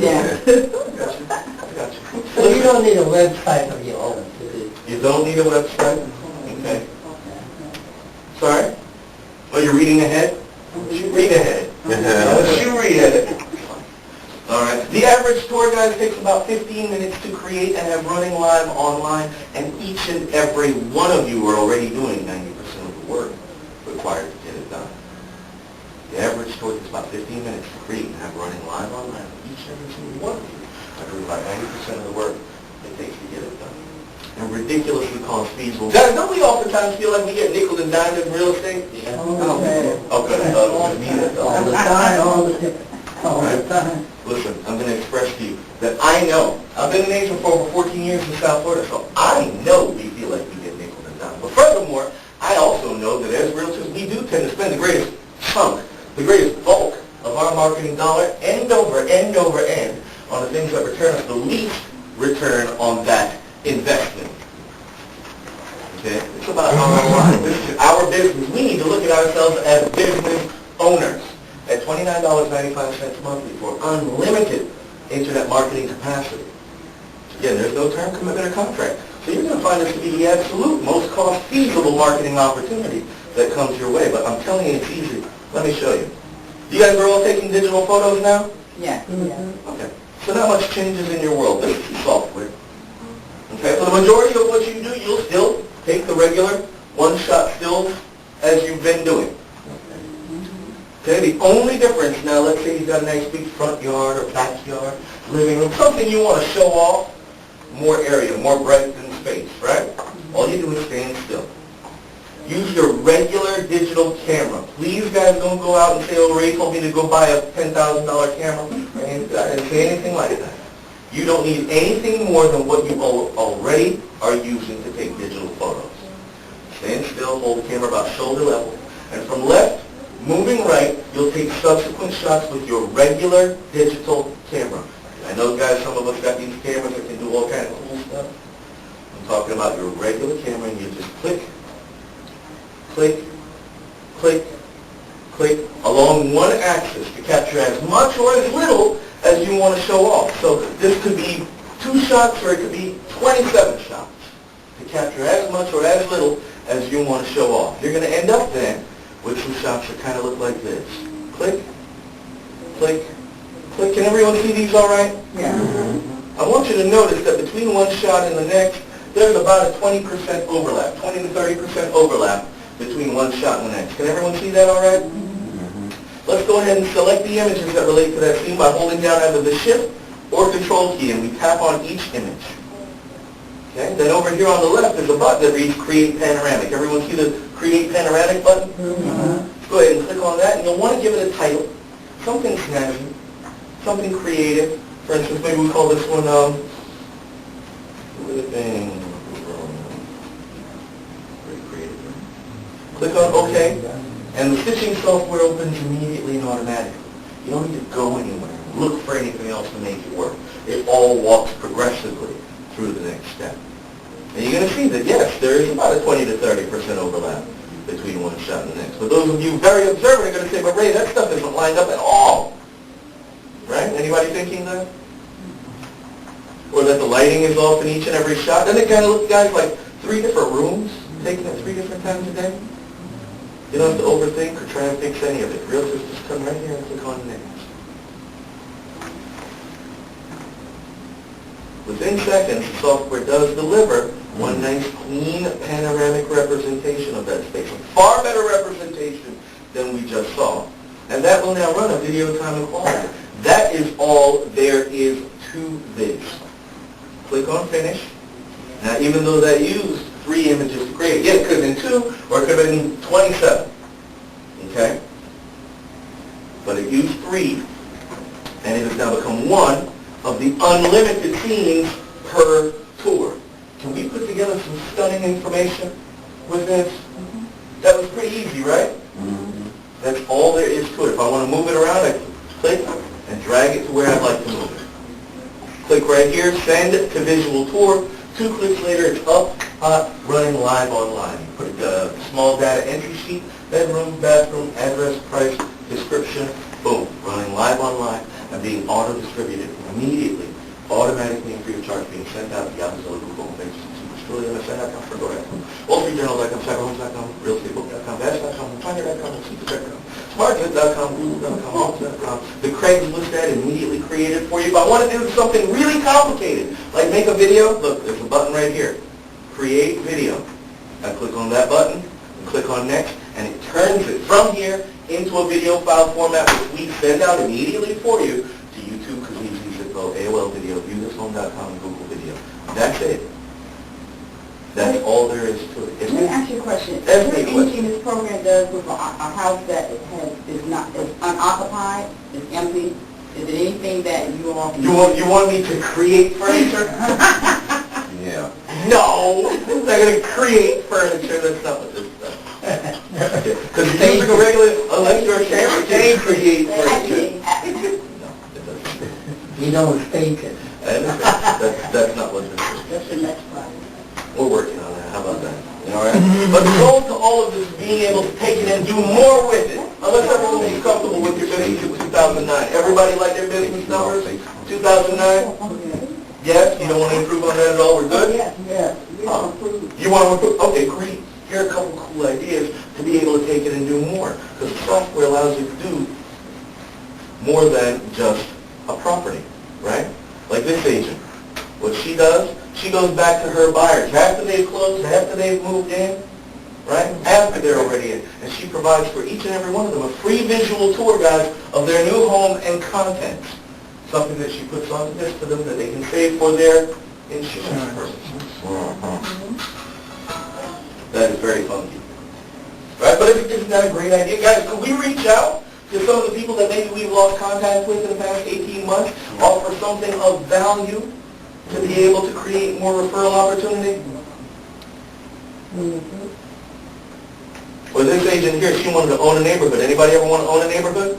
Yeah. I got you. I got you. So you don't need a website of your own to do. You don't need a website? Okay. Sorry? Oh, you're reading ahead? You read ahead. You read ahead. All right. The average tour guide takes about 15 minutes to create and have running live online, and each and every one of you are already doing 90% of the work required to get it done. The average tour takes about 15 minutes to create and have running live online. Each and every single one of you are doing about 90% of the work it takes to get it done. And ridiculously cost feasible. Guys, don't we oftentimes feel like we get nickel and dimed in real estate? Yeah. Okay. All the time, all the time. Listen, I'm going to express to you that I know. I've been an agent for over 14 years in South Florida, so I know we feel like we get nickel and dimed. But furthermore, I also know that as realtors, we do tend to spend the greatest chunk, the greatest bulk of our marketing dollar end over end on the things that return us the least return on that investment. Okay? It's about ROI. This is our business. We need to look at ourselves as business owners at $29.95 monthly for unlimited internet marketing capacity. Again, there's no term commitment or contract. So you're going to find this to be the absolute most cost-feasible marketing opportunity that comes your way. But I'm telling you, it's easy. Let me show you. You guys are all taking digital photos now? Yeah. Okay. So not much changes in your world. This is software. Okay, for the majority of what you do, you'll still take the regular one-shot stills as you've been doing. Okay, the only difference now, let's say you've got a nice big front yard or backyard, living room, something you want to show off, more area, more breadth and space, right? All you do is stand still. Use your regular digital camera. Please, guys, don't go out and say, oh, Ray told me to go buy a $10,000 camera. I didn't say anything like that. You don't need anything more than what you already are using to take digital photos. Stand still, hold the camera about shoulder level, and from left, moving right, you'll take subsequent shots with your regular digital camera. I know, guys, some of us got these cameras that can do all kinds of cool stuff. I'm talking about your regular camera, and you just click, click, click, click along one axis to capture as much or as little as you want to show off. So this could be 2 shots or it could be 27 shots to capture as much or as little as you want to show off. You're going to end up then with some shots that kind of look like this. Click, click, click. Can everyone see these all right? Yeah. I want you to notice that between one shot and the next, there's about a 20% overlap, 20 to 30% overlap between one shot and the next. Can everyone see that all right? Let's go ahead and select the images that relate to that scene by holding down either the Shift or Control key, and we tap on each image. Okay? Then over here on the left, there's a button that reads Create Panoramic. Everyone see the Create Panoramic button? Go ahead and click on that, and you'll want to give it a title, something snazzy, something creative. For instance, maybe we call this one, very creative. Click on OK. And the stitching software opens immediately and automatically. You don't need to go anywhere, look for anything else to make it work. It all walks progressively through the next step. And you're going to see that, yes, there is about a 20 to 30% overlap between one shot and the next. But those of you very observant are going to say, but Ray, that stuff isn't lined up at all. Right? Anybody thinking that? Or that the lighting is off in each and every shot? Doesn't it kind of look, guys, like 3 different rooms taken at 3 different times a day? You don't have to overthink or try and fix any of it. Realtors just come right here and click on Next. Within seconds, the software does deliver one nice, clean, panoramic representation of that space. A far better representation than we just saw. And that will now run a video time and quality. That is all there is to this. Click on Finish. Now, even though that used 3 images to create, again, it could have been 2 or it could have been 27. Okay? But it used 3, and it has now become one of the unlimited scenes per tour. Can we put together some stunning information with this? That was pretty easy, right? That's all there is to it. If I want to move it around, I click and drag it to where I'd like to move it. Click right here, send it to VisualTour. 2 clicks later, it's up, hot, running live online. You put a small data entry sheet, bedroom, bathroom, address, price, description, boom, running live online. and being auto-distributed immediately, automatically and free of charge, being sent out via Yahoo, Google, Facebook, Superstore, MSN.com, ForGo.com, WallStreetJournal.com, CyberHomes.com, RealEstateBook.com, Bass.com, Finder.com, Secret.com, SmartGoods.com, Google.com, Homes.com. The Craigslist ad immediately created for you. If I want to do something really complicated, like make a video, look, there's a button right here. Create video. I click on that button, and click on Next, and it turns it from here into a video file format, which we send out immediately for you to YouTube, Kazee, Zippo, AOL Video, ViewThisHome.com, and Google Video. That's it. That's all there is to it. Let me ask you a question. Is Ask me there a question. anything this program does with a house that is unoccupied, is empty? Is it anything that you all can You want me to create furniture? Yeah. No! I'm not going to create furniture. That's not what this does. Because using a regular electric camera can create furniture. No, it doesn't. You don't fake it. I understand. That's not what this is. That's the next part. We're working on that. How about that? All right? But the goal to all of this is being able to take it and do more with it. Unless everyone is comfortable with your business in 2009. Everybody like their business numbers? 2009? Yes? You don't want to improve on that at all? We're good? Yes, yes. We don't approve. You want to improve? Okay, great. Here are a couple cool ideas to be able to take it and do more. Because the software allows you to do more than just a property, right? Like this agent. What she does, she goes back to her buyers after they've closed, after they've moved in, right? After they're already in. And she provides for each and every one of them a free visual tour, guys, of their new home and contents. Something that she puts on this for them that they can save for their insurance purposes. That is very funky. Right? But isn't that a great idea? Guys, could we reach out to some of the people that maybe we've lost contact with in the past 18 months, offer something of value to be able to create more referral opportunity? Well, this agent here, she wanted to own a neighborhood. Anybody ever want to own a neighborhood?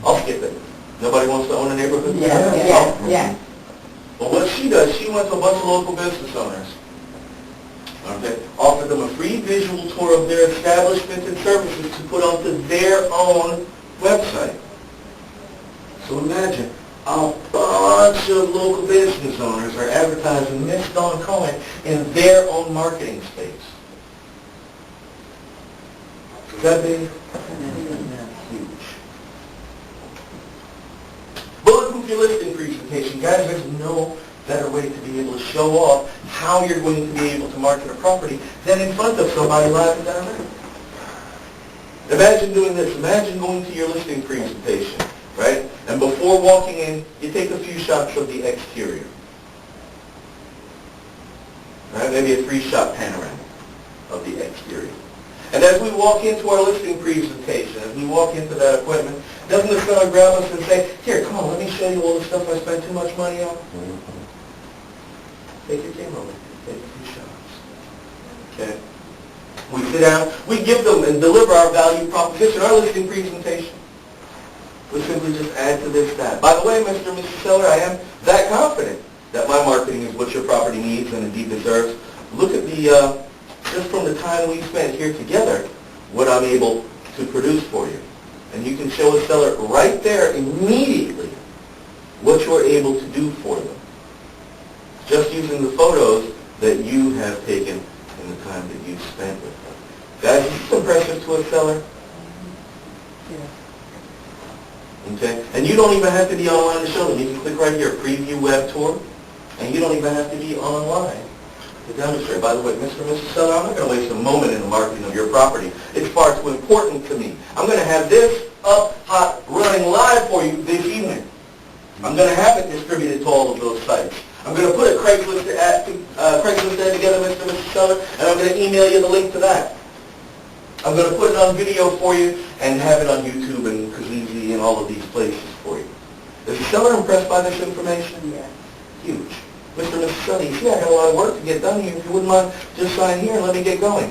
I'll skip it. Nobody wants to own a neighborhood? Yeah. Well, what she does, she went to a bunch of local business owners. Okay, offered them a free visual tour of their establishments and services to put onto their own website. So imagine, a bunch of local business owners are advertising Miss Dawn Cohen in their own marketing space. Is that big? Huge. Bulletproof your listing presentation. Guys, there's no better way to be able to show off how you're going to be able to market a property than in front of somebody live and direct. Imagine doing this. Imagine going to your listing presentation, right? And before walking in, you take a few shots of the exterior. Right? Maybe a 3-shot panorama of the exterior. And as we walk into our listing presentation, as we walk into that appointment, doesn't the seller grab us and say, here, come on, let me show you all the stuff I spent too much money on? Take your camera with you. Take a few shots. Okay? We sit down, we give them and deliver our value proposition, our listing presentation. We simply just add to this that. By the way, Mr. and Mrs. Seller, I am that confident that my marketing is what your property needs and indeed deserves. Look at the, just from the time we spent here together, what I'm able to produce for you. And you can show a seller right there immediately what you're able to do for them. Just using the photos that you have taken in the time that you've spent with them. Guys, is this impressive to a seller? Okay? And you don't even have to be online to show them. You can click right here, Preview Web Tour, and you don't even have to be online to demonstrate. By the way, Mr. and Mrs. Seller, I'm not going to waste a moment in the marketing of your property. It's far too important to me. I'm going to have this up, hot, running live for you this evening. I'm going to have it distributed to all of those sites. I'm going to put a Craigslist ad together, Mr. and Mrs. Seller, and I'm going to email you the link to that. I'm going to put it on video for you and have it on YouTube and Kazee and all of these places for you. Is the seller impressed by this information? Yes. Huge. Mr. and Mrs. Seller, you see I got a lot of work to get done here. If you wouldn't mind, just sign here and let me get going.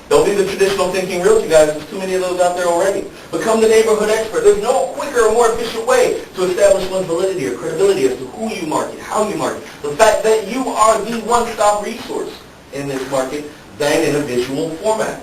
Don't be the traditional thinking realty, guys. There's too many of those out there already. Become the neighborhood expert. There's no quicker or more efficient way to establish one's validity or credibility as to who you market, how you market. The fact that you are the one-stop resource in this market than in a visual format.